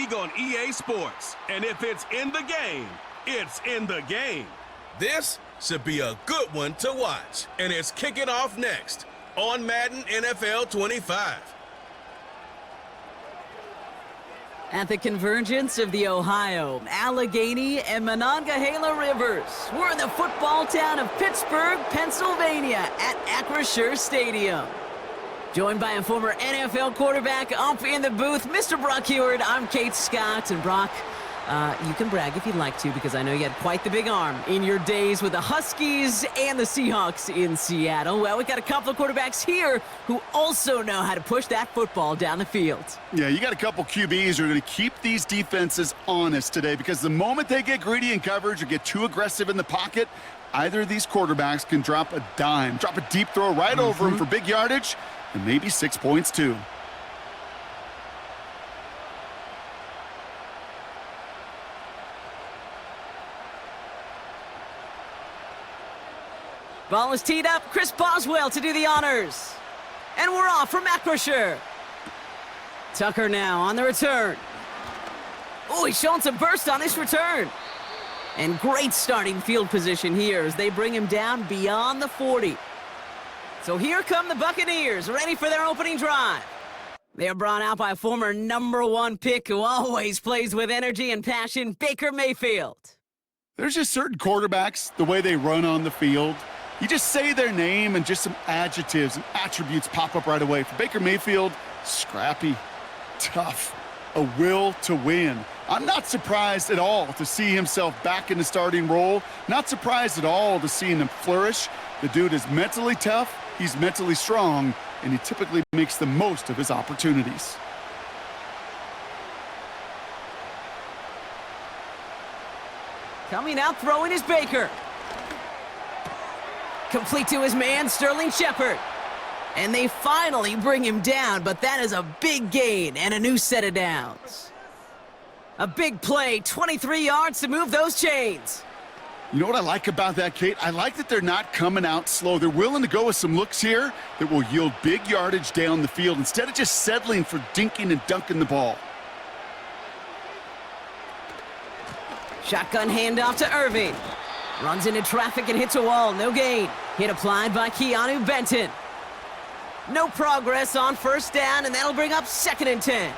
league on EA Sports. And if it's in the game, it's in the game. This should be a good one to watch. And it's kicking off next on Madden NFL 25. At the convergence of the Ohio, Allegheny, and Monongahela rivers, we're in the football town of Pittsburgh, Pennsylvania at Acrisure Stadium. Joined by a former NFL quarterback up in the booth, Mr. Brock Heward. I'm Kate Scott, and Brock, you can brag if you'd like to, because I know you had quite the big arm in your days with the Huskies and the Seahawks in Seattle. Well, we got a couple of quarterbacks here who also know how to push that football down the field. Yeah, you got a couple QBs who are going to keep these defenses honest today, because the moment they get greedy in coverage or get too aggressive in the pocket, either of these quarterbacks can drop a dime, drop a deep throw right over them for big yardage, and maybe 6 points too. Ball is teed up. Chris Boswell to do the honors. And we're off from Acrisure. Tucker now on the return. Oh, he's showing some burst on this return. And great starting field position here as they bring him down beyond the 40. So here come the Buccaneers, ready for their opening drive. They are brought out by a former #1 pick who always plays with energy and passion, Baker Mayfield. There's just certain quarterbacks, the way they run on the field. You just say their name and just some adjectives and attributes pop up right away. For Baker Mayfield, scrappy, tough, a will to win. I'm not surprised at all to see himself back in the starting role. Not surprised at all to see him flourish. The dude is mentally tough, he's mentally strong, and he typically makes the most of his opportunities. Coming out throwing is Baker. Complete to his man, Sterling Shepard. And they finally bring him down, but that is a big gain and a new set of downs. A big play, 23 yards to move those chains. You know what I like about that, Kate? I like that they're not coming out slow. They're willing to go with some looks here that will yield big yardage down the field instead of just settling for dinking and dunking the ball. Shotgun handoff to Irving. Runs into traffic and hits a wall. No gain. Hit applied by Keanu Benton. No progress on first down, and that'll bring up 2nd and 10.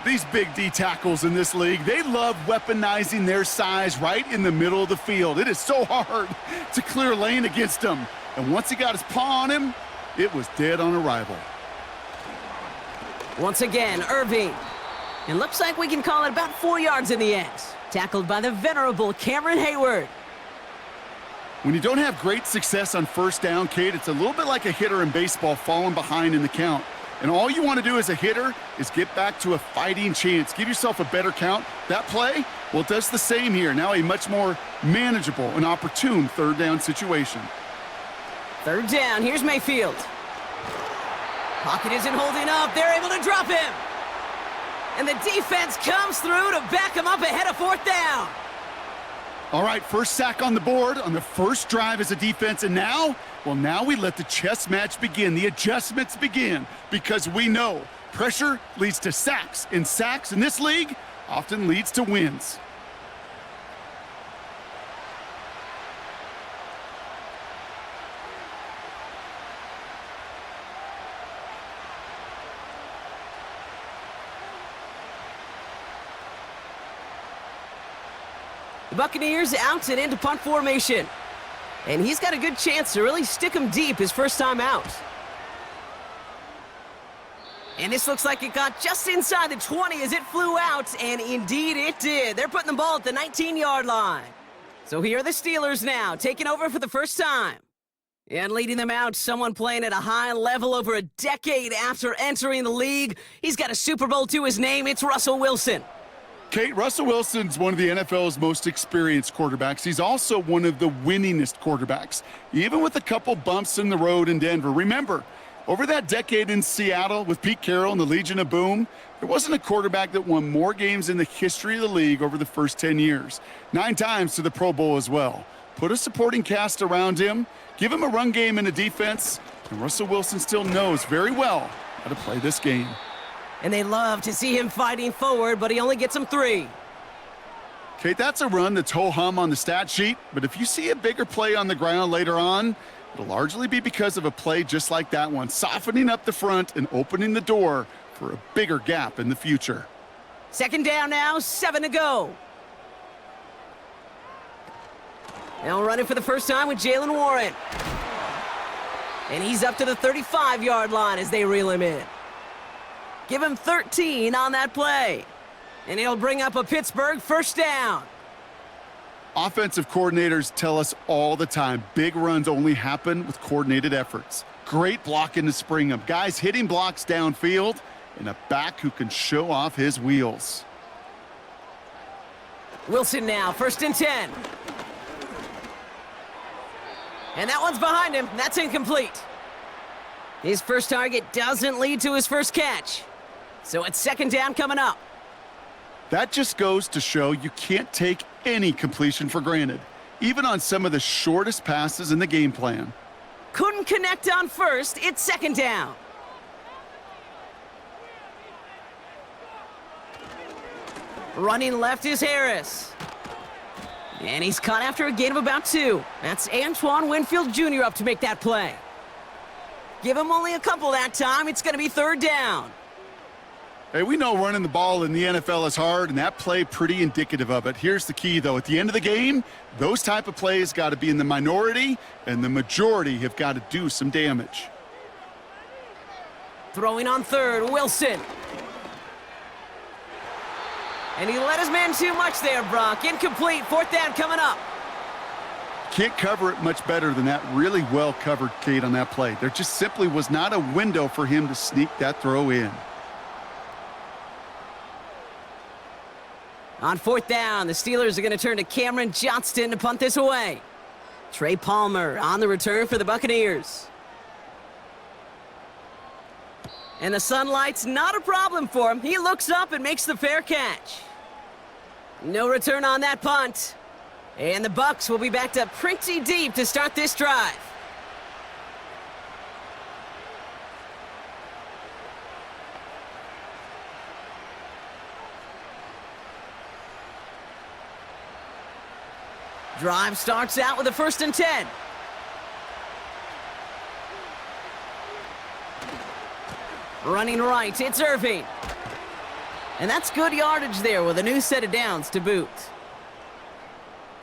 These big D tackles in this league, they love weaponizing their size right in the middle of the field. It is so hard to clear lane against them. And once he got his paw on him, it was dead on arrival. Once again, Irving. It looks like we can call it about 4 yards in the end. Tackled by the venerable Cameron Hayward. When you don't have great success on first down, Kate, it's a little bit like a hitter in baseball falling behind in the count. And all you want to do as a hitter is get back to a fighting chance. Give yourself a better count. That play, well, it does the same here. Now a much more manageable and opportune 3rd down situation. 3rd down, here's Mayfield. Pocket isn't holding up. They're able to drop him. And the defense comes through to back him up ahead of 4th down. All right, first sack on the board on the first drive as a defense, and now, well, now we let the chess match begin, the adjustments begin, because we know pressure leads to sacks, and sacks in this league often leads to wins. The Buccaneers out and into punt formation. And he's got a good chance to really stick him deep his first time out. And this looks like it got just inside the 20 as it flew out, and indeed it did. They're putting the ball at the 19-yard line. So here are the Steelers now, taking over for the first time. And leading them out, someone playing at a high level over a decade after entering the league. He's got a Super Bowl to his name. It's Russell Wilson. Kate, Russell Wilson's one of the NFL's most experienced quarterbacks. He's also one of the winningest quarterbacks, even with a couple bumps in the road in Denver. Remember, over that decade in Seattle with Pete Carroll and the Legion of Boom, there wasn't a quarterback that won more games in the history of the league over the first 10 years. 9 times to the Pro Bowl as well. Put a supporting cast around him, give him a run game and a defense, and Russell Wilson still knows very well how to play this game. And they love to see him fighting forward, but he only gets them 3. Okay, that's a run that's ho-hum on the stat sheet, but if you see a bigger play on the ground later on, it'll largely be because of a play just like that one, softening up the front and opening the door for a bigger gap in the future. 2nd down now, 7 to go. Now running for the first time with Jalen Warren. And he's up to the 35-yard line as they reel him in. Give him 13 on that play. And he'll bring up a Pittsburgh first down. Offensive coordinators tell us all the time, big runs only happen with coordinated efforts. Great blocking to spring them. Guys hitting blocks downfield, and a back who can show off his wheels. Wilson now, 1st and 10. And that one's behind him. That's incomplete. His first target doesn't lead to his first catch. So it's 2nd down coming up. That just goes to show you can't take any completion for granted, even on some of the shortest passes in the game plan. Couldn't connect on 1st. It's 2nd down. Running left is Harris. And he's caught after a gain of about 2. That's Antoine Winfield Jr. up to make that play. Give him only a couple that time. It's going to be 3rd down. Hey, we know running the ball in the NFL is hard, and that play pretty indicative of it. Here's the key, though. At the end of the game, those type of plays got to be in the minority, and the majority have got to do some damage. Throwing on 3rd, Wilson. And he let his man too much there, Brock. Incomplete, 4th down coming up. Can't cover it much better than that. Really well covered, Kate, on that play. There just simply was not a window for him to sneak that throw in. On 4th down, the Steelers are going to turn to Cameron Johnston to punt this away. Trey Palmer on the return for the Buccaneers. And the sunlight's not a problem for him. He looks up and makes the fair catch. No return on that punt. And the Bucs will be backed up pretty deep to start this drive. Drive starts out with a 1st and 10. Running right, it's Irving. And that's good yardage there with a new set of downs to boot.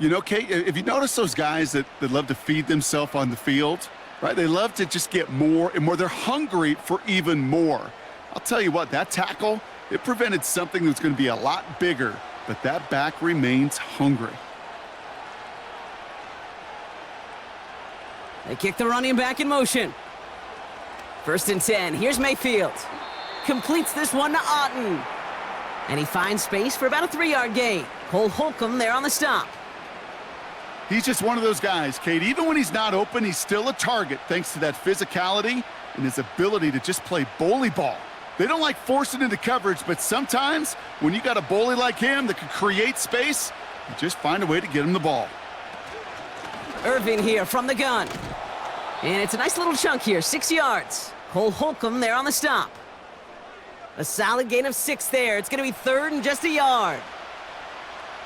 You know, Kate, if you notice those guys that love to feed themselves on the field, right? They love to just get more and more. They're hungry for even more. I'll tell you what, that tackle, it prevented something that's going to be a lot bigger, but that back remains hungry. They kick the running back in motion. 1st and 10. Here's Mayfield. Completes this one to Otten. And he finds space for about a 3-yard gain. Cole Holcomb there on the stop. He's just one of those guys, Kate. Even when he's not open, he's still a target thanks to that physicality and his ability to just play bully ball. They don't like forcing into coverage, but sometimes when you got a bully like him that can create space, you just find a way to get him the ball. Irving here from the gun. And it's a nice little chunk here, 6 yards. Cole Holcomb there on the stop. A solid gain of 6 there. It's going to be 3rd and just a yard.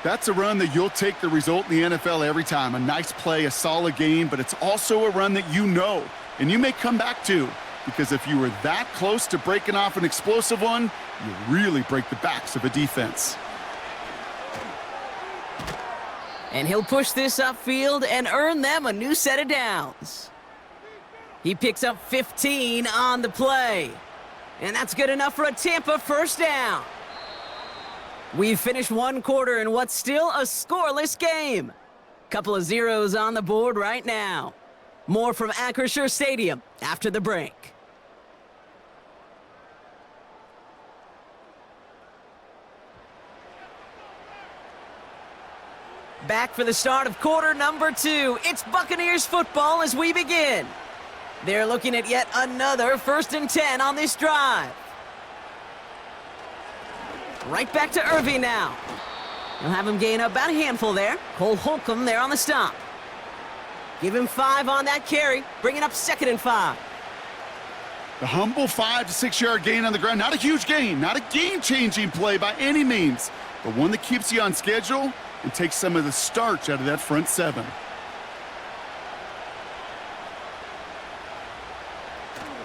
That's a run that you'll take the result in the NFL every time. A nice play, a solid game, but it's also a run that you know and you may come back to, because if you were that close to breaking off an explosive one, you really break the backs of a defense. And he'll push this upfield and earn them a new set of downs. He picks up 15 on the play. And that's good enough for a Tampa first down. We've finished one quarter in what's still a scoreless game. Couple of zeros on the board right now. More from Acrisure Stadium after the break. Back for the start of quarter number 2. It's Buccaneers football as we begin. They're looking at yet another 1st and 10 on this drive. Right back to Irving now. He'll have him gain about a handful there. Cole Holcomb there on the stop. Give him 5 on that carry, bringing up 2nd and 5. The humble 5 to 6 yard gain on the ground. Not a huge gain, not a game-changing play by any means, but one that keeps you on schedule and takes some of the starch out of that front seven.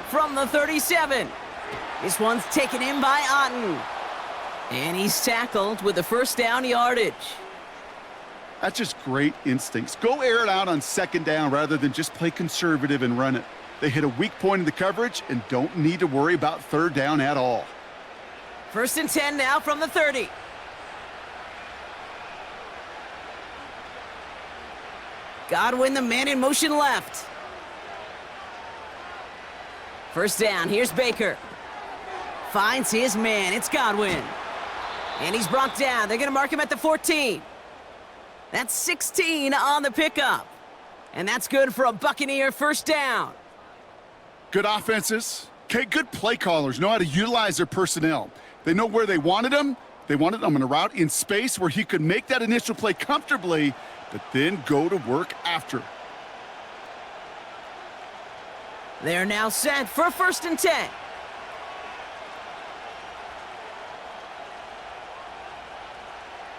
From the 37. This one's taken in by Otten. And he's tackled with the first down yardage. That's just great instincts. Go air it out on second down rather than just play conservative and run it. They hit a weak point in the coverage and don't need to worry about third down at all. 1st and 10 now from the 30. Godwin, the man in motion left. First down, here's Baker. Finds his man, it's Godwin. And he's brought down. They're going to mark him at the 14. That's 16 on the pickup. And that's good for a Buccaneer first down. Good offenses. Okay, good play callers know how to utilize their personnel. They know where they wanted them. They wanted them on a route in space where he could make that initial play comfortably, but then go to work after. They're now set for 1st and 10.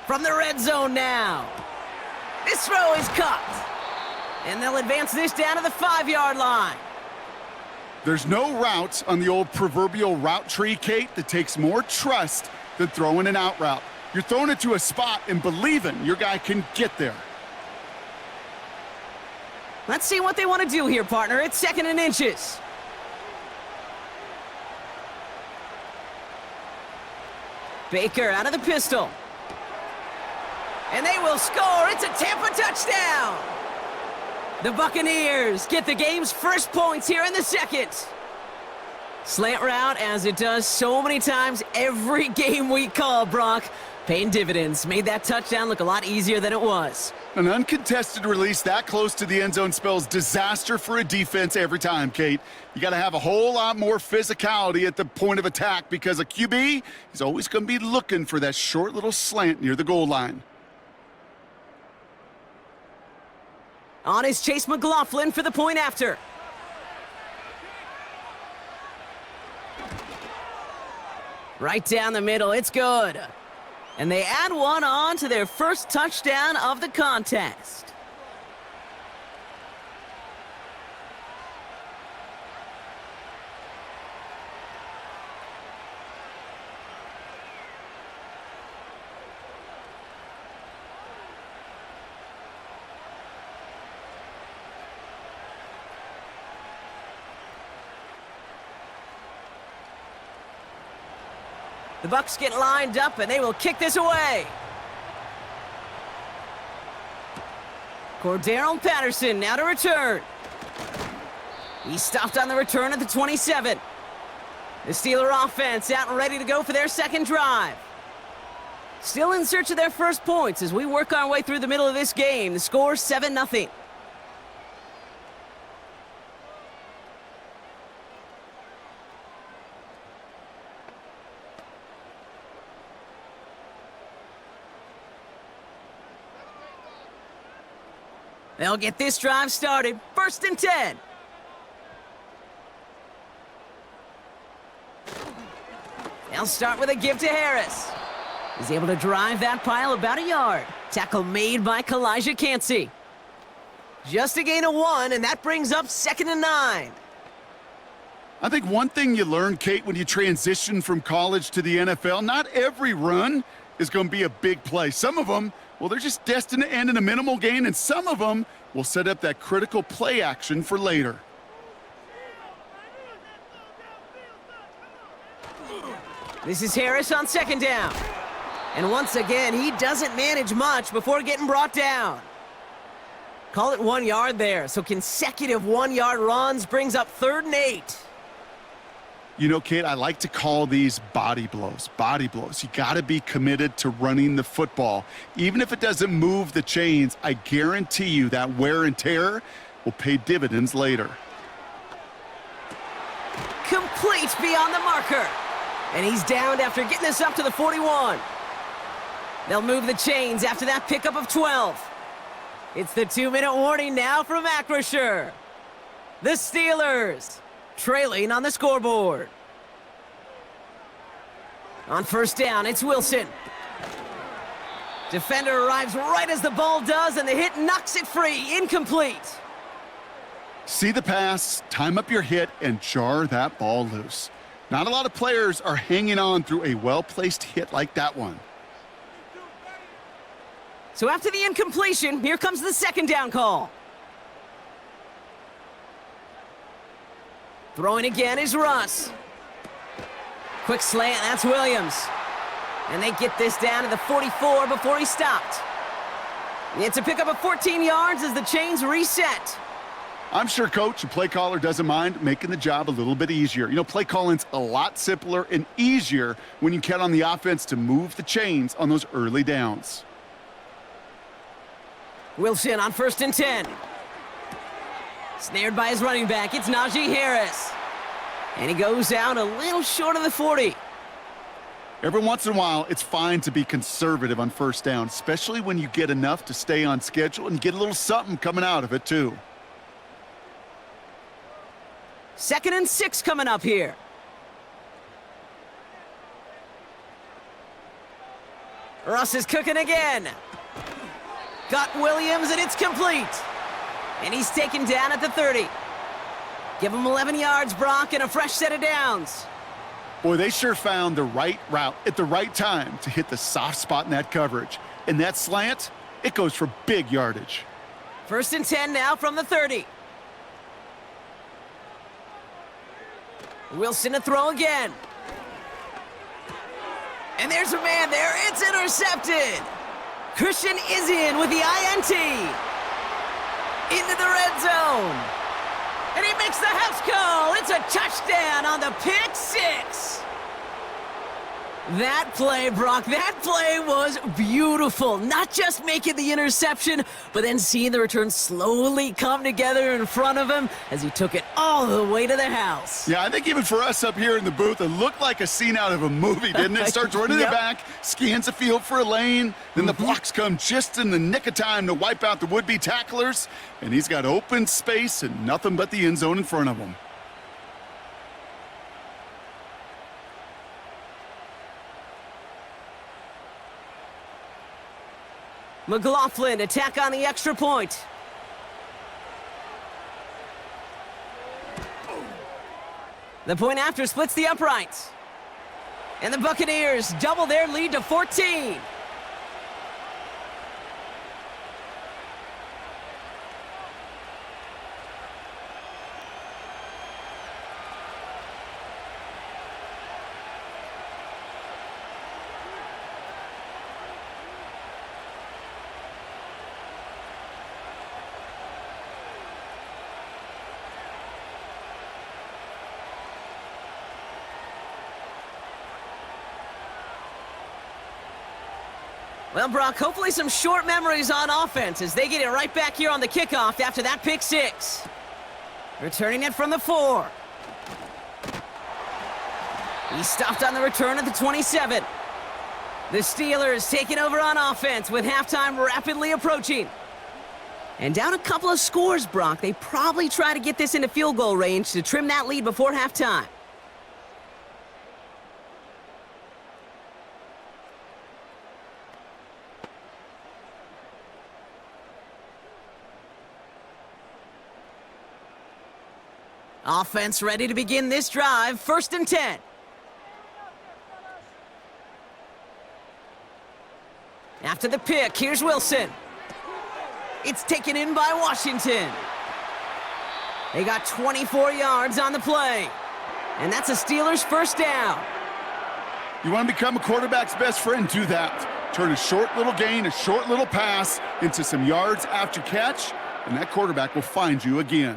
From the red zone now. This throw is caught. And they'll advance this down to the 5-yard line. There's no route on the old proverbial route tree, Kate, that takes more trust than throwing an out route. You're throwing it to a spot and believing your guy can get there. Let's see what they want to do here, partner. It's 2nd and inches. Baker out of the pistol. And they will score. It's a Tampa touchdown. The Buccaneers get the game's first points here in the 2nd. Slant route, as it does so many times every game we call, Brock. Paying dividends. Made that touchdown look a lot easier than it was. An uncontested release that close to the end zone spells disaster for a defense every time, Kate. You got to have a whole lot more physicality at the point of attack because a QB is always going to be looking for that short little slant near the goal line. On is Chase McLaughlin for the point after. Right down the middle, it's good. And they add one on to their first touchdown of the contest. The Bucs get lined up, and they will kick this away. Cordarrelle Patterson now to return. He stopped on the return at the 27. The Steeler offense out and ready to go for their second drive. Still in search of their first points as we work our way through the middle of this game. The score 7-0. They'll get this drive started. 1st and 10. They'll start with a give to Harris. He's able to drive that pile about a yard. Tackle made by Kalijah Cansey. Just a gain of 1, and that brings up 2nd and 9. I think one thing you learn, Kate, when you transition from college to the NFL, not every run is going to be a big play. Some of them, well, they're just destined to end in a minimal gain, and some of them will set up that critical play action for later. This is Harris on 2nd down. And once again, he doesn't manage much before getting brought down. Call it 1 yard there, so consecutive 1-yard runs brings up 3rd and 8. You know, Kate, I like to call these body blows. Body blows. You got to be committed to running the football. Even if it doesn't move the chains, I guarantee you that wear and tear will pay dividends later. Complete beyond the marker. And he's downed after getting this up to the 41. They'll move the chains after that pickup of 12. It's the 2-minute warning now from Acrisure. The Steelers trailing on the scoreboard. On first down, it's Wilson. Defender arrives right as the ball does, and the hit knocks it free. Incomplete. See the pass, time up your hit, and jar that ball loose. Not a lot of players are hanging on through a well-placed hit like that one. So after the incompletion, here comes the second down call. Throwing again is Russ. Quick slant, that's Williams. And they get this down to the 44 before he stopped. It's a pickup of 14 yards as the chains reset. I'm sure coach and play caller doesn't mind making the job a little bit easier. You know, play calling's a lot simpler and easier when you count on the offense to move the chains on those early downs. Wilson on first and 10. Snared by his running back, it's Najee Harris. And he goes out a little short of the 40. Every once in a while, it's fine to be conservative on first down, especially when you get enough to stay on schedule and get a little something coming out of it, too. 2nd and 6 coming up here. Russ is cooking again. Got Williams, and it's complete. And he's taken down at the 30. Give him 11 yards, Brock, and a fresh set of downs. Boy, they sure found the right route at the right time to hit the soft spot in that coverage. And that slant, it goes for big yardage. 1st and 10 now from the 30. Wilson to throw again. And there's a man there. It's intercepted. Christian is in with the INT. Into the red zone. And he makes the house call. It's a touchdown on the pick six. That play, Brock, that play was beautiful. Not just making the interception, but then seeing the return slowly come together in front of him as he took it all the way to the house. Yeah, I think even for us up here in the booth, it looked like a scene out of a movie, didn't it? Starts running it back, scans the field for a lane, then the blocks come just in the nick of time to wipe out the would-be tacklers, and he's got open space and nothing but the end zone in front of him. McLaughlin, attack on the extra point. The point after splits the uprights. And the Buccaneers double their lead to 14. Well, Brock, hopefully some short memories on offense as they get it right back here on the kickoff after that pick six. Returning it from the 4. He stopped on the return at the 27. The Steelers taking over on offense with halftime rapidly approaching. And down a couple of scores, Brock. They probably try to get this into field goal range to trim that lead before halftime. Offense ready to begin this drive. 1st and 10. After the pick, here's Wilson. It's taken in by Washington. They got 24 yards on the play. And that's a Steelers first down. You want to become a quarterback's best friend, do that. Turn a short little gain, a short little pass into some yards after catch, and that quarterback will find you again.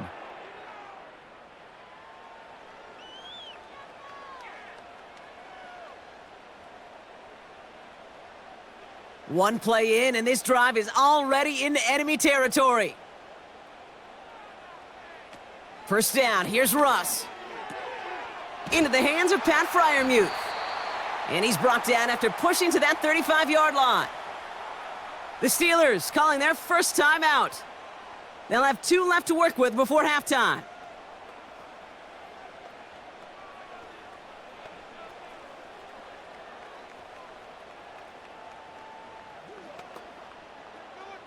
One play in, and this drive is already into enemy territory. First down, here's Russ. Into the hands of Pat Freiermuth. And he's brought down after pushing to that 35-yard line. The Steelers calling their first timeout. They'll have 2 left to work with before halftime.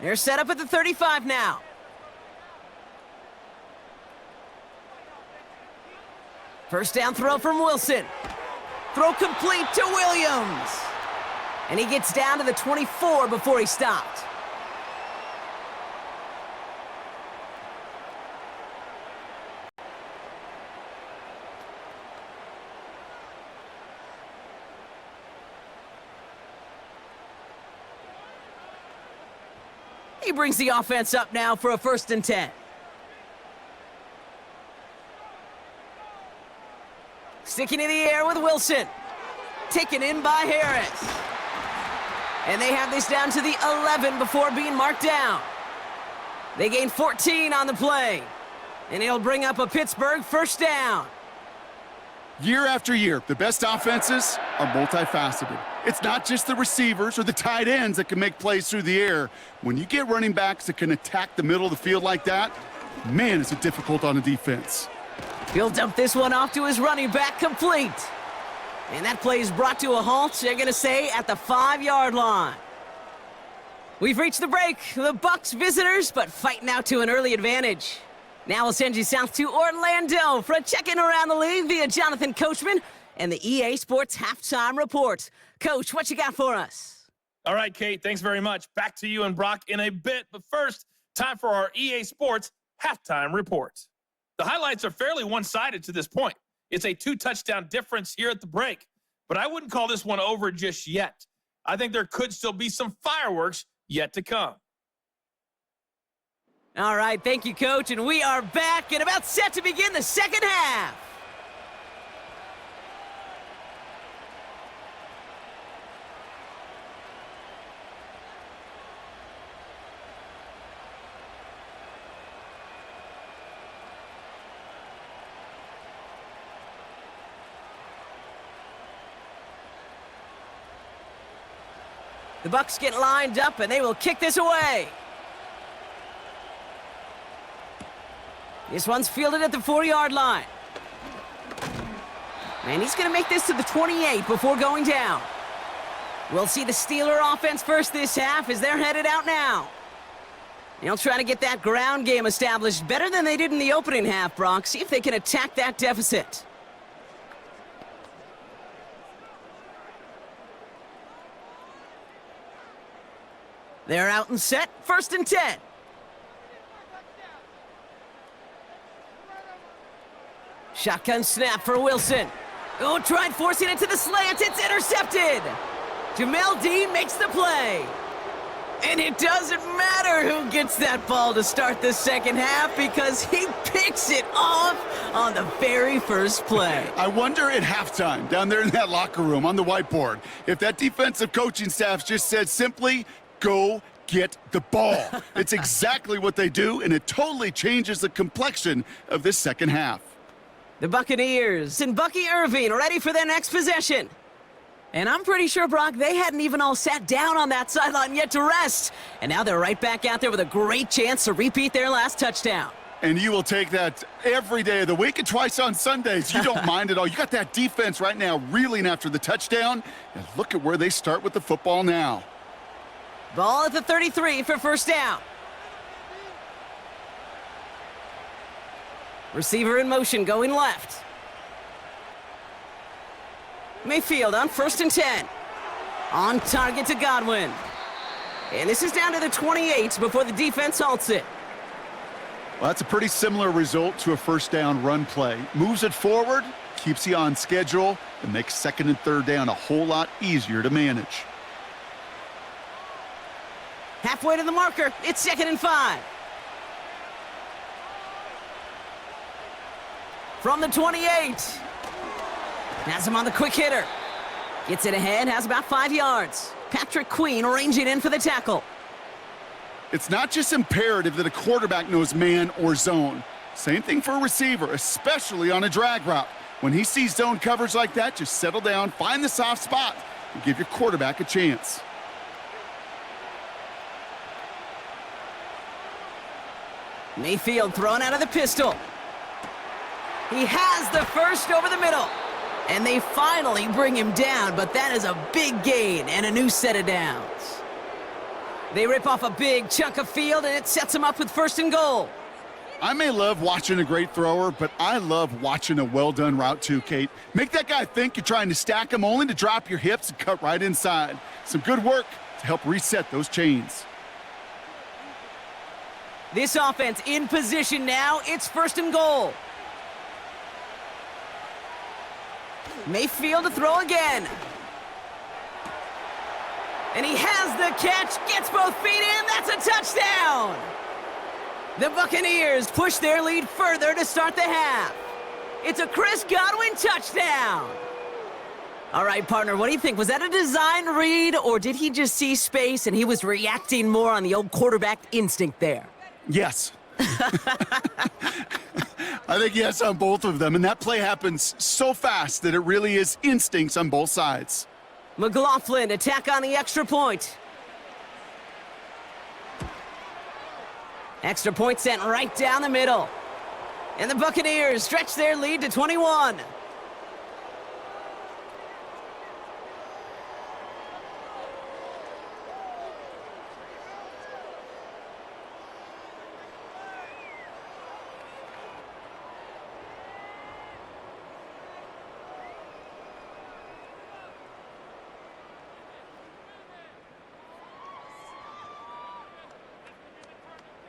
They're set up at the 35 now. First down throw from Wilson. Throw complete to Williams. And he gets down to the 24 before he stopped. He brings the offense up now for a 1st and 10. Sticking in the air with Wilson. Taken in by Harris. And they have this down to the 11 before being marked down. They gain 14 on the play. And it'll bring up a Pittsburgh 1st down. Year after year, the best offenses are multifaceted. It's not just the receivers or the tight ends that can make plays through the air. When you get running backs that can attack the middle of the field like that, man, is it difficult on a defense. He'll dump this one off to his running back, complete. And that play is brought to a halt, they're going to say, at the 5-yard line. We've reached the break. The Bucs visitors, but fighting out to an early advantage. Now we'll send you south to Orlando for a check-in around the league via Jonathan Coachman and the EA Sports Halftime Report. Coach, what you got for us? All right, Kate, thanks very much. Back to you and Brock in a bit. But first, time for our EA Sports Halftime Report. The highlights are fairly one-sided to this point. It's a 2-touchdown difference here at the break. But I wouldn't call this one over just yet. I think there could still be some fireworks yet to come. All right, thank you, Coach. And we are back and about set to begin the second half. The Bucs get lined up, and they will kick this away. This one's fielded at the 4-yard line. And he's going to make this to the 28 before going down. We'll see the Steeler offense first this half as they're headed out now. They'll try to get that ground game established better than they did in the opening half, Brock. See if they can attack that deficit. They're out and set, 1st and 10. Shotgun snap for Wilson. Oh, tried forcing it to the slant. It's intercepted. Jamel Dean makes the play. And it doesn't matter who gets that ball to start the second half because he picks it off on the very first play. I wonder at halftime, down there in that locker room on the whiteboard, if that defensive coaching staff just said simply, go get the ball. It's exactly what they do, and it totally changes the complexion of this second half. The Buccaneers and Bucky Irving ready for their next possession. And I'm pretty sure, Brock, they hadn't even all sat down on that sideline yet to rest. And now they're right back out there with a great chance to repeat their last touchdown. And you will take that every day of the week and twice on Sundays. You don't mind at all. You got that defense right now reeling after the touchdown. And look at where they start with the football now. Ball at the 33 for 1st down. Receiver in motion going left. Mayfield on 1st and 10. On target to Godwin. And this is down to the 28 before the defense halts it. Well, that's a pretty similar result to a 1st down run play. Moves it forward, keeps you on schedule, and makes 2nd and 3rd down a whole lot easier to manage. Halfway to the marker, it's 2nd and 5. From the 28. Has him on the quick hitter. Gets it ahead, has about 5 yards. Patrick Queen ranging in for the tackle. It's not just imperative that a quarterback knows man or zone. Same thing for a receiver, especially on a drag route. When he sees zone coverage like that, just settle down, find the soft spot, and give your quarterback a chance. Mayfield thrown out of the pistol. He has the first over the middle. And they finally bring him down, but that is a big gain and a new set of downs. They rip off a big chunk of field, and it sets them up with 1st and goal. I may love watching a great thrower, but I love watching a well-done route too, Kate. Make that guy think you're trying to stack him only to drop your hips and cut right inside. Some good work to help reset those chains. This offense in position now. It's 1st and goal. Mayfield to throw again. And he has the catch, gets both feet in, that's a touchdown! The Buccaneers push their lead further to start the half. It's a Chris Godwin touchdown! All right, partner, what do you think? Was that a design read, or did he just see space and he was reacting more on the old quarterback instinct there? Yes. I think yes on both of them, and that play happens so fast that it really is instincts on both sides. McLaughlin, attack on the extra point. Extra point sent right down the middle. And the Buccaneers stretch their lead to 21.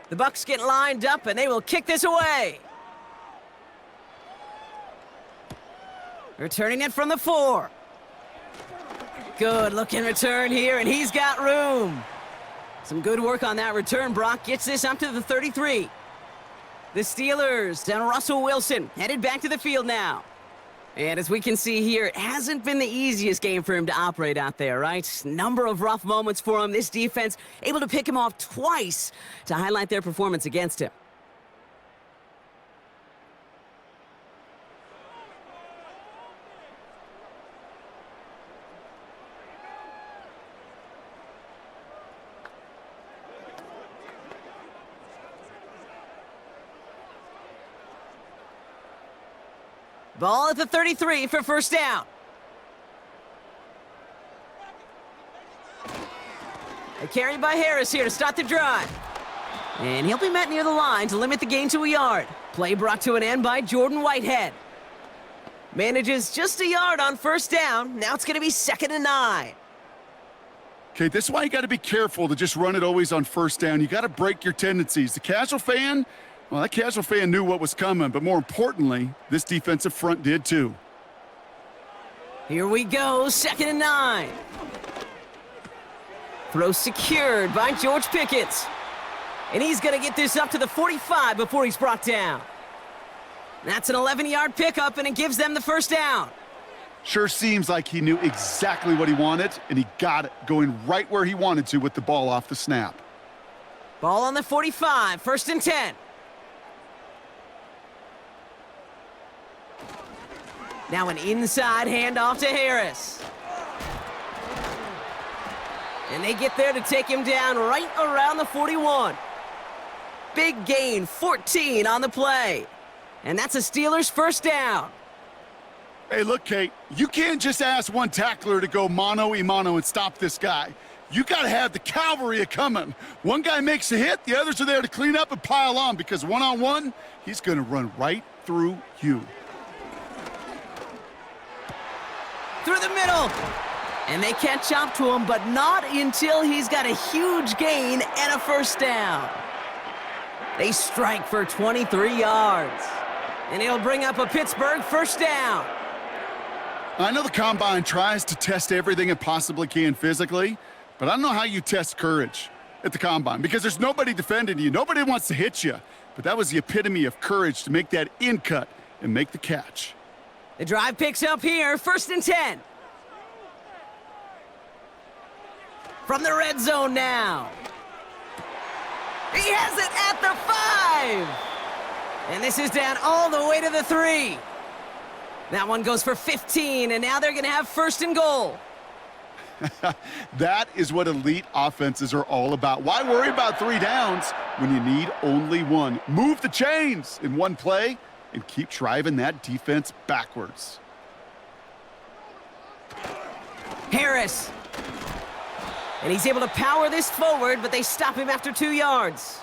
The Bucs get lined up, and they will kick this away. Returning it from the 4. Good looking return here, and he's got room. Some good work on that return. Brock gets this up to the 33. The Steelers and Russell Wilson headed back to the field now. And as we can see here, it hasn't been the easiest game for him to operate out there, right? Number of rough moments for him. This defense able to pick him off twice to highlight their performance against him. Ball at the 33 for 1st down. A carry by Harris here to start the drive. And he'll be met near the line to limit the gain to a yard. Play brought to an end by Jordan Whitehead. Manages just a yard on 1st down. Now it's going to be 2nd and 9. Okay, this is why you got to be careful to just run it always on 1st down. You got to break your tendencies. The casual fan, well, that casual fan knew what was coming, but more importantly, this defensive front did too. Here we go, 2nd and 9. Throw secured by George Pickens. And he's going to get this up to the 45 before he's brought down. That's an 11-yard pickup, and it gives them the 1st down. Sure seems like he knew exactly what he wanted, and he got it, going right where he wanted to with the ball off the snap. Ball on the 45, 1st and 10. Now an inside handoff to Harris. And they get there to take him down right around the 41. Big gain, 14 on the play. And that's a Steelers 1st down. Hey, look, Kate, you can't just ask one tackler to go mano-a-mano and stop this guy. You got to have the cavalry coming. One guy makes a hit, the others are there to clean up and pile on, because one-on-one, he's going to run right through you. Through the middle. And they catch up to him, but not until he's got a huge gain and a 1st down. They strike for 23 yards. And it'll bring up a Pittsburgh 1st down. I know the Combine tries to test everything it possibly can physically, but I don't know how you test courage at the Combine, because there's nobody defending you. Nobody wants to hit you. But that was the epitome of courage to make that in cut and make the catch. The drive picks up here, 1st and 10. From the red zone now. He has it at the 5. And this is down all the way to the 3. That one goes for 15, and now they're going to have 1st and goal. That is what elite offenses are all about. Why worry about 3 downs when you need only 1? Move the chains in one play and keep driving that defense backwards. And he's able to power this forward, but they stop him after 2 yards.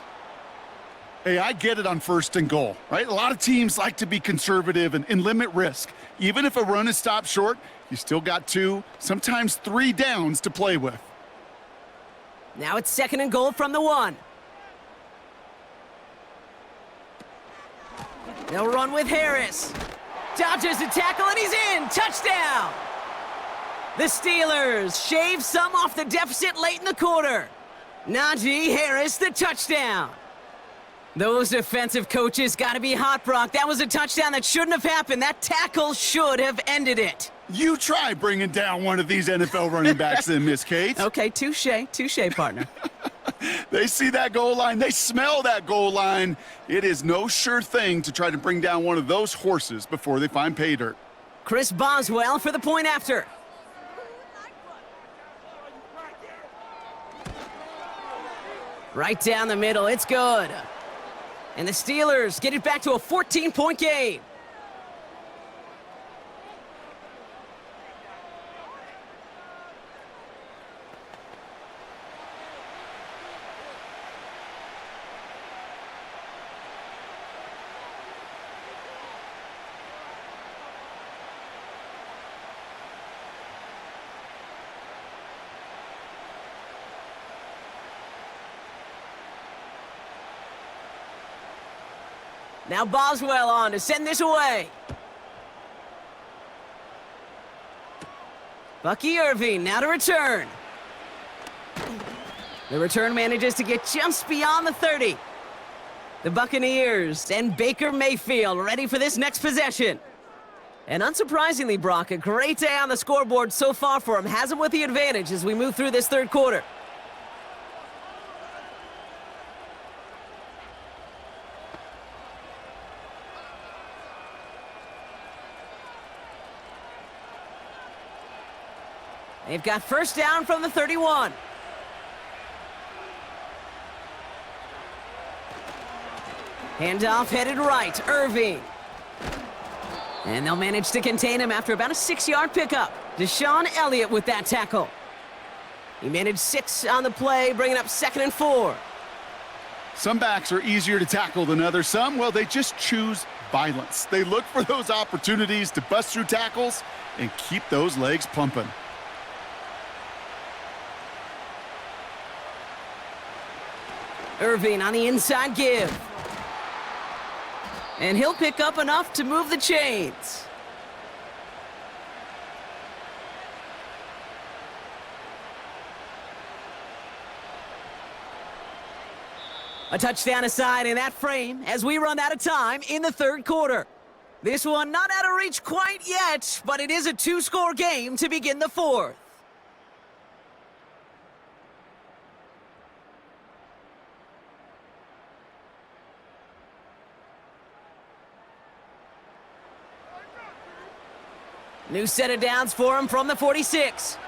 Hey, I get it on 1st and goal, right? A lot of teams like to be conservative and limit risk. Even if a run is stopped short, you still got 2, sometimes 3 downs to play with. Now it's 2nd and goal from the 1. They'll run with Harris. Dodges the tackle, and he's in. Touchdown! The Steelers shave some off the deficit late in the quarter. Najee Harris, the touchdown. Those defensive coaches got to be hot, Brock. That was a touchdown that shouldn't have happened. That tackle should have ended it. You try bringing down one of these NFL running backs then, Miss Kate. Okay, touche, partner. They see that goal line. They smell that goal line. It is no sure thing to try to bring down one of those horses before they find pay dirt. Chris Boswell for the point after. Right down the middle. It's good. And the Steelers get it back to a 14-point game. Now Boswell on to send this away. Bucky Irving now to return. The return manages to get just beyond the 30. The Buccaneers and Baker Mayfield ready for this next possession. And unsurprisingly, Brock, a great day on the scoreboard so far for him. Has him with the advantage as we move through this 3rd quarter. They've got 1st down from the 31. Handoff headed right, Irving. And they'll manage to contain him after about a 6-yard pickup. Deshaun Elliott with that tackle. He managed 6 on the play, bringing up 2nd and 4. Some backs are easier to tackle than others. Some, well, they just choose violence. They look for those opportunities to bust through tackles and keep those legs pumping. Irving on the inside give. And he'll pick up enough to move the chains. A touchdown aside in that frame as we run out of time in the 3rd quarter. This one not out of reach quite yet, but it is a 2-score game to begin the 4th. New set of downs for him from the 46.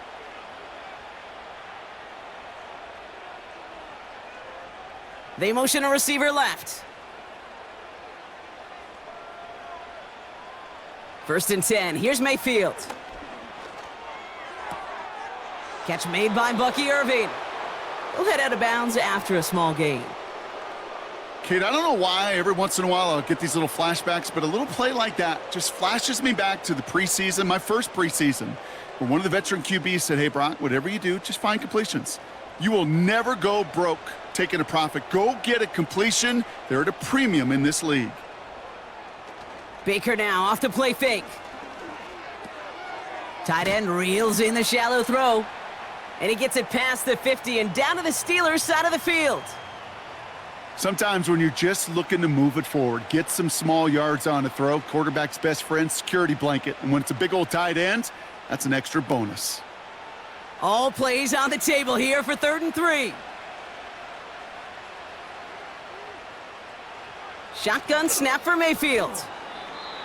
They motion a receiver left. 1st and 10. Here's Mayfield. Catch made by Bucky Irving. He'll head out of bounds after a small gain. Kate, I don't know why every once in a while I'll get these little flashbacks, but a little play like that just flashes me back to the preseason, my first preseason, where one of the veteran QBs said, hey, Brock, whatever you do, just find completions. You will never go broke taking a profit. Go get a completion. They're at a premium in this league. Baker now off the play fake. Tight end reels in the shallow throw. And he gets it past the 50 and down to the Steelers' side of the field. Sometimes when you're just looking to move it forward, get some small yards on a throw, quarterback's best friend, security blanket. And when it's a big old tight end, that's an extra bonus. All plays on the table here for 3rd and 3. Shotgun snap for Mayfield.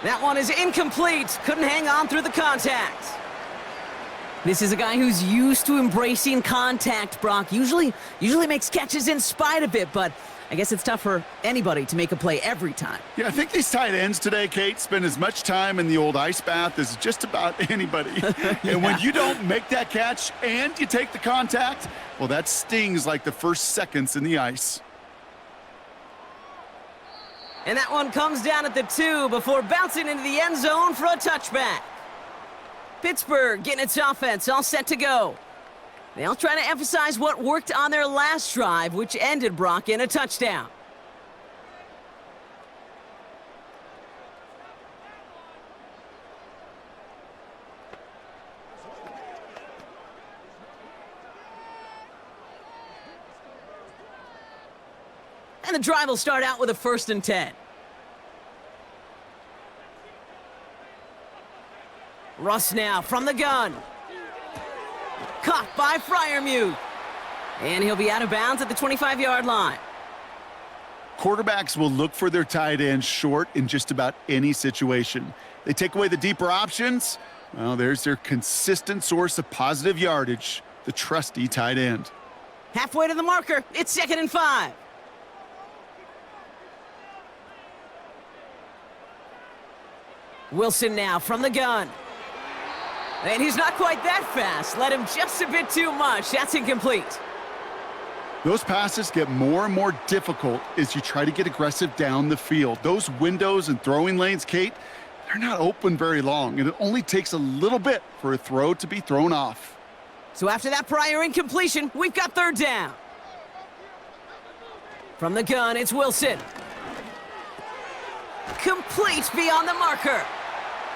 That one is incomplete. Couldn't hang on through the contact. This is a guy who's used to embracing contact, Brock. Usually makes catches in spite of it, but I guess it's tough for anybody to make a play every time. Yeah, I think these tight ends today, Kate, spend as much time in the old ice bath as just about anybody. And when you don't make that catch and you take the contact, well, that stings like the first seconds in the ice. And that one comes down at the 2 before bouncing into the end zone for a touchback. Pittsburgh getting its offense all set to go. They'll try to emphasize what worked on their last drive, which ended, Brock, in a touchdown. And the drive will start out with a 1st and 10. Russ now from the gun. Caught by Freiermuth. And he'll be out of bounds at the 25-yard line. Quarterbacks will look for their tight end short in just about any situation. They take away the deeper options. Well, there's their consistent source of positive yardage, the trusty tight end. Halfway to the marker. It's 2nd and 5. Wilson now from the gun. And he's not quite that fast. Led him just a bit too much. That's incomplete. Those passes get more and more difficult as you try to get aggressive down the field. Those windows and throwing lanes, Kate, they're not open very long, and it only takes a little bit for a throw to be thrown off. So after that prior incompletion, we've got 3rd down. From the gun, it's Wilson. Complete beyond the marker.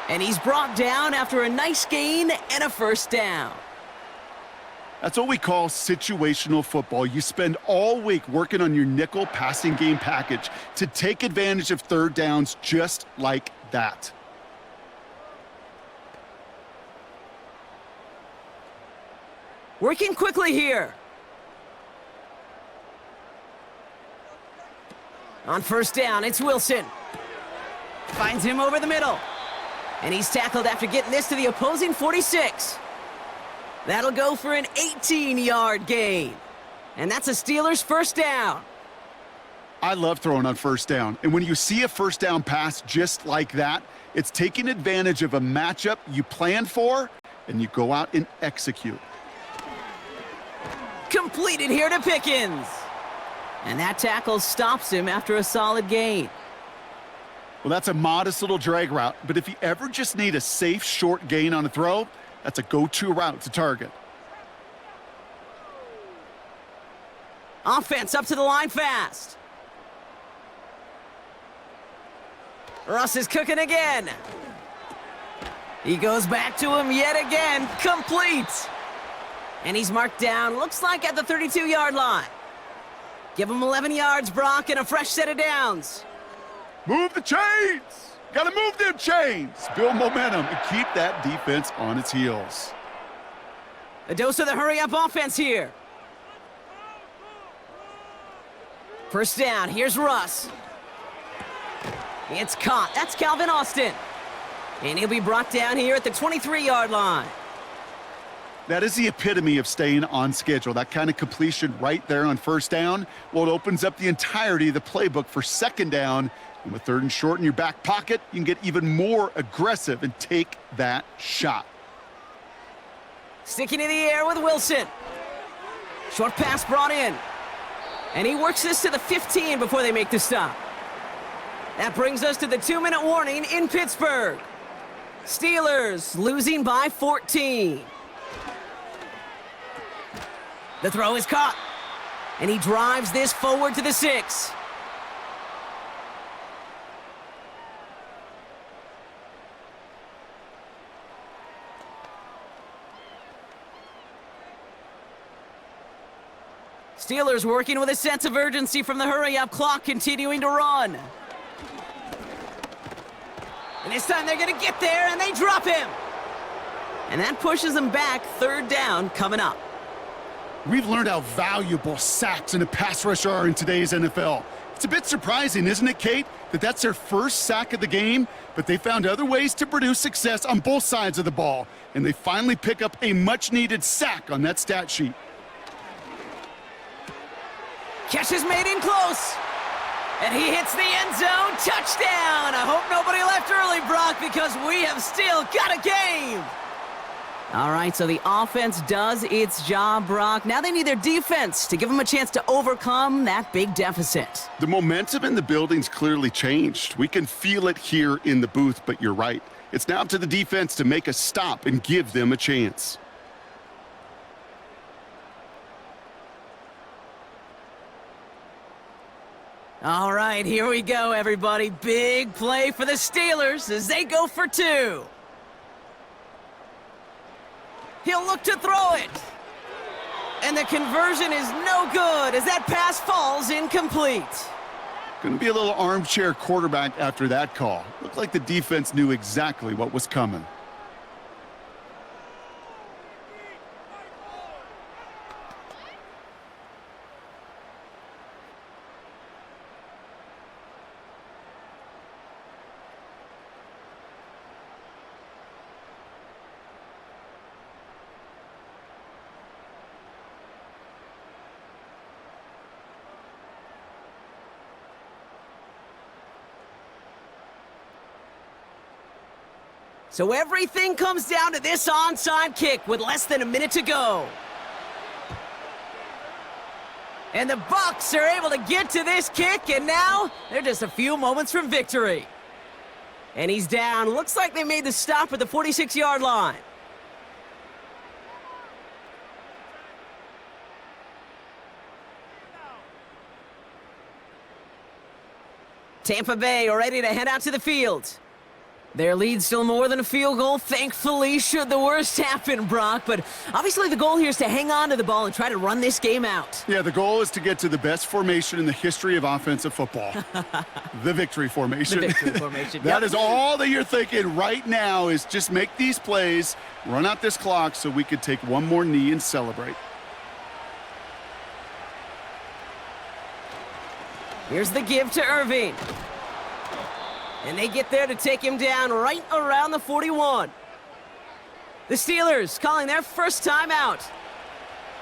And he's brought down after a nice gain and a 1st down. That's what we call situational football. You spend all week working on your nickel passing game package to take advantage of 3rd downs just like that. Working quickly here. On 1st down, it's Wilson. Finds him over the middle. And he's tackled after getting this to the opposing 46. That'll go for an 18-yard gain. And that's a Steelers' 1st down. I love throwing on 1st down. And when you see a 1st down pass just like that, it's taking advantage of a matchup you planned for, and you go out and execute. Completed here to Pickens. And that tackle stops him after a solid gain. Well, that's a modest little drag route, but if you ever just need a safe short gain on a throw, that's a go-to route to target. Offense up to the line fast. Russ is cooking again. He goes back to him yet again. Complete. And he's marked down, looks like at the 32-yard line. Give him 11 yards, Brock, and a fresh set of downs. Move the chains! Gotta move them chains! Build momentum and keep that defense on its heels. A dose of the hurry-up offense here. 1st down, here's Russ. It's caught. That's Calvin Austin. And he'll be brought down here at the 23-yard line. That is the epitome of staying on schedule. That kind of completion right there on 1st down. Well, it opens up the entirety of the playbook for 2nd down. And with 3rd and short in your back pocket, you can get even more aggressive and take that shot. Sticking in the air with Wilson. Short pass brought in. And he works this to the 15 before they make the stop. That brings us to the 2-minute warning in Pittsburgh. Steelers losing by 14. The throw is caught. And he drives this forward to the 6. Steelers working with a sense of urgency from the hurry-up clock, continuing to run. And this time they're going to get there, and they drop him. And that pushes them back. 3rd down coming up. We've learned how valuable sacks and a pass rush are in today's NFL. It's a bit surprising, isn't it, Kate, that that's their first sack of the game, but they found other ways to produce success on both sides of the ball, and they finally pick up a much-needed sack on that stat sheet. Catch is made in close. And he hits the end zone. Touchdown. I hope nobody left early, Brock, because we have still got a game. All right, so the offense does its job, Brock. Now they need their defense to give them a chance to overcome that big deficit. The momentum in the building's clearly changed. We can feel it here in the booth, but you're right. It's now up to the defense to make a stop and give them a chance. All right, here we go, everybody. Big play for the Steelers as they go for two. He'll look to throw it. And the conversion is no good as that pass falls incomplete. Going to be a little armchair quarterback after that call. Looked like the defense knew exactly what was coming. So everything comes down to this onside kick with less than a minute to go. And the Bucs are able to get to this kick, and now they're just a few moments from victory. And he's down. Looks like they made the stop at the 46-yard line. Tampa Bay are ready to head out to the field. Their lead's still more than a field goal, thankfully, should the worst happen, Brock. But obviously the goal here is to hang on to the ball and try to run this game out. Yeah, the goal is to get to the best formation in the history of offensive football. The victory formation. The victory formation. That is all that you're thinking right now is just make these plays, run out this clock so we could take one more knee and celebrate. Here's the give to Irving. And they get there to take him down right around the 41. The Steelers calling their first timeout.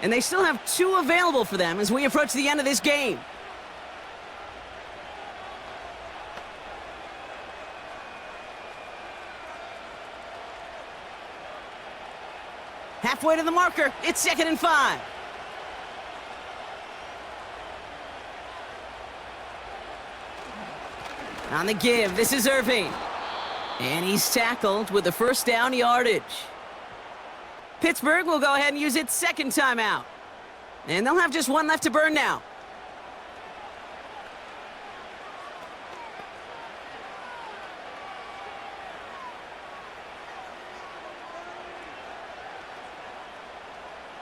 And they still have two available for them as we approach the end of this game. Halfway to the marker, it's 2nd and 5. On the give, this is Irving. And he's tackled with the first down yardage. Pittsburgh will go ahead and use its second timeout. And they'll have just one left to burn now.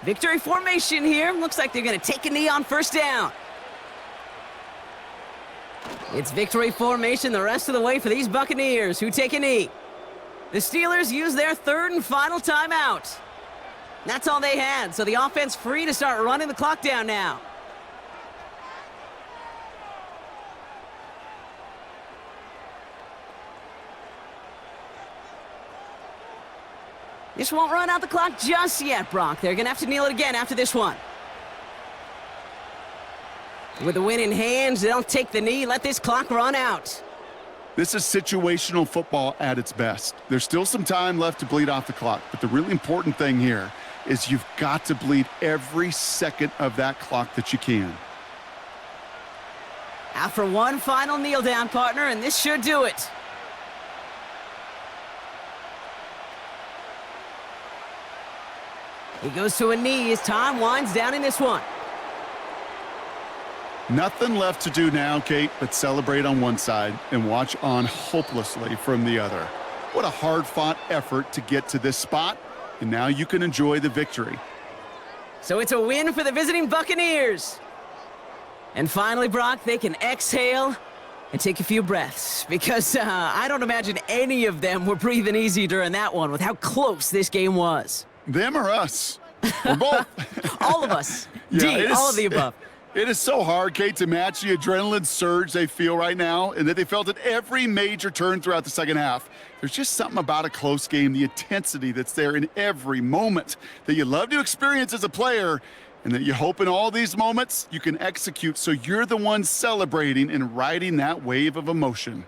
Victory formation here. Looks like they're going to take a knee on first down. It's victory formation the rest of the way for these Buccaneers who take a knee. The Steelers use their third and final timeout. That's all they had, so the offense free to start running the clock down now. This won't run out the clock just yet, Brock. They're going to have to kneel it again after this one. With the win in hands, they'll take the knee, let this clock run out. This is situational football at its best. There's still some time left to bleed off the clock, but the really important thing here is you've got to bleed every second of that clock that you can. After one final kneel down, partner, and this should do it. He goes to a knee as time winds down in this one. Nothing left to do now, Kate, but celebrate on one side and watch on hopelessly from the other. What a hard-fought effort to get to this spot, and now you can enjoy the victory. So it's a win for the visiting Buccaneers. And finally, Brock, they can exhale and take a few breaths because I don't imagine any of them were breathing easy during that one with how close this game was. Them or us? Or both. All of us. Yeah, D, it is- all of the above. It is so hard, Kate, to match the adrenaline surge they feel right now and that they felt at every major turn throughout the second half. There's just something about a close game, the intensity that's there in every moment that you love to experience as a player, and that you hope in all these moments you can execute so you're the one celebrating and riding that wave of emotion.